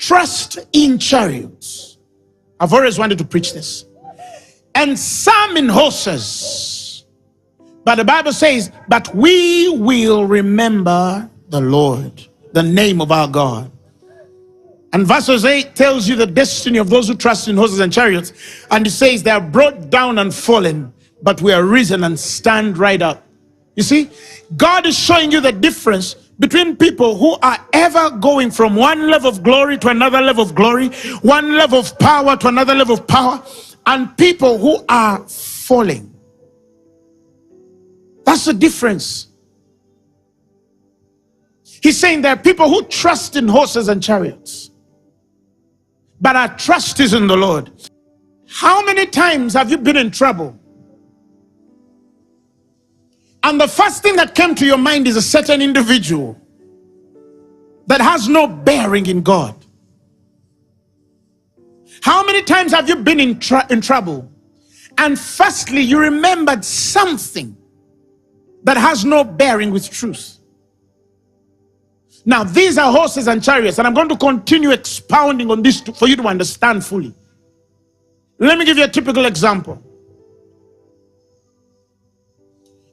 trust in chariots. I've always wanted to preach this. And some in horses. But the Bible says, but we will remember the Lord, the name of our God. And verse 8 tells you the destiny of those who trust in horses and chariots. And it says they are brought down and fallen, but we are risen and stand right up. You see, God is showing you the difference between people who are ever going from one level of glory to another level of glory, one level of power to another level of power, and people who are falling. That's the difference. He's saying there are people who trust in horses and chariots, but our trust is in the Lord. How many times have you been in trouble? And the first thing that came to your mind is a certain individual that has no bearing in God. How many times have you been in trouble? And firstly, you remembered something that has no bearing with truth. Now, these are horses and chariots, and I'm going to continue expounding on this for you to understand fully. Let me give you a typical example.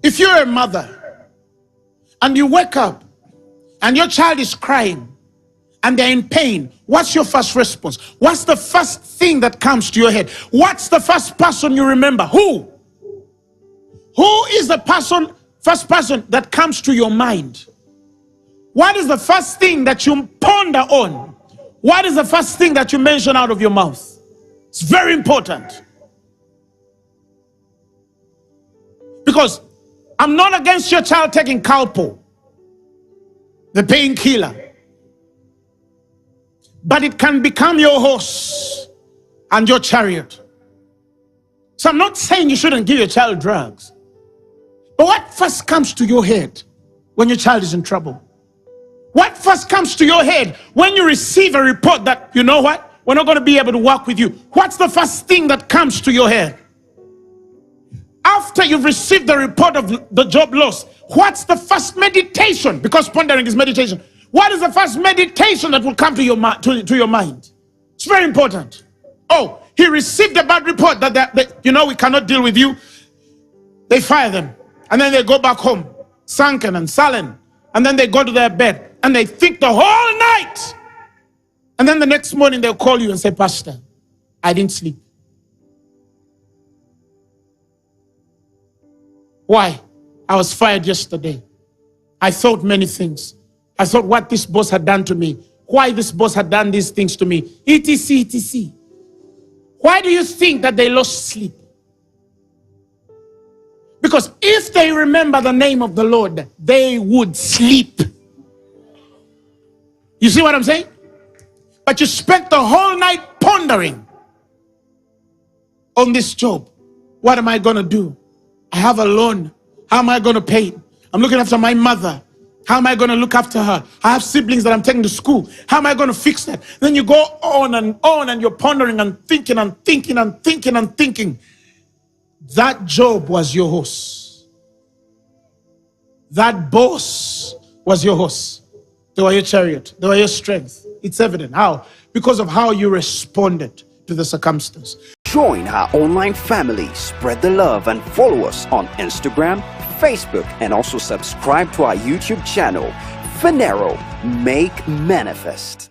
If you're a mother and you wake up and your child is crying and they're in pain, what's your first response? What's the first thing that comes to your head? What's the first person you remember? Who? Who is the first person that comes to your mind? What is the first thing that you ponder on? What is the first thing that you mention out of your mouth? It's very important. Because I'm not against your child taking Calpol, the painkiller. But it can become your horse and your chariot. So I'm not saying you shouldn't give your child drugs. But what first comes to your head when your child is in trouble? What first comes to your head when you receive a report that, you know what, we're not going to be able to work with you? What's the first thing that comes to your head? After you've received the report of the job loss, what's the first meditation? Because pondering is meditation. What is the first meditation that will come to your mind? It's very important. Oh, he received a bad report that we cannot deal with you. They fire them. And then they go back home, sunken and sullen. And then they go to their bed and they think the whole night. And then the next morning they'll call you and say, Pastor, I didn't sleep. Why? I was fired yesterday. I thought many things. I thought what this boss had done to me. Why this boss had done these things to me. etc, etc. Why do you think that they lost sleep? Because if they remember the name of the Lord, they would sleep. You see what I'm saying? But you spent the whole night pondering on this job. What am I going to do? I have a loan. How am I going to pay it? I'm looking after my mother. How am I going to look after her? I have siblings that I'm taking to school. How am I going to fix that? Then you go on and you're pondering and thinking and thinking and thinking and thinking. That job was your horse. That boss was your horse. They were your chariot. They were your strength. It's evident. How? Because of how you responded to the circumstance. Join our online family, spread the love, and follow us on Instagram, Facebook, and also subscribe to our YouTube channel, Phaneroo, Make Manifest.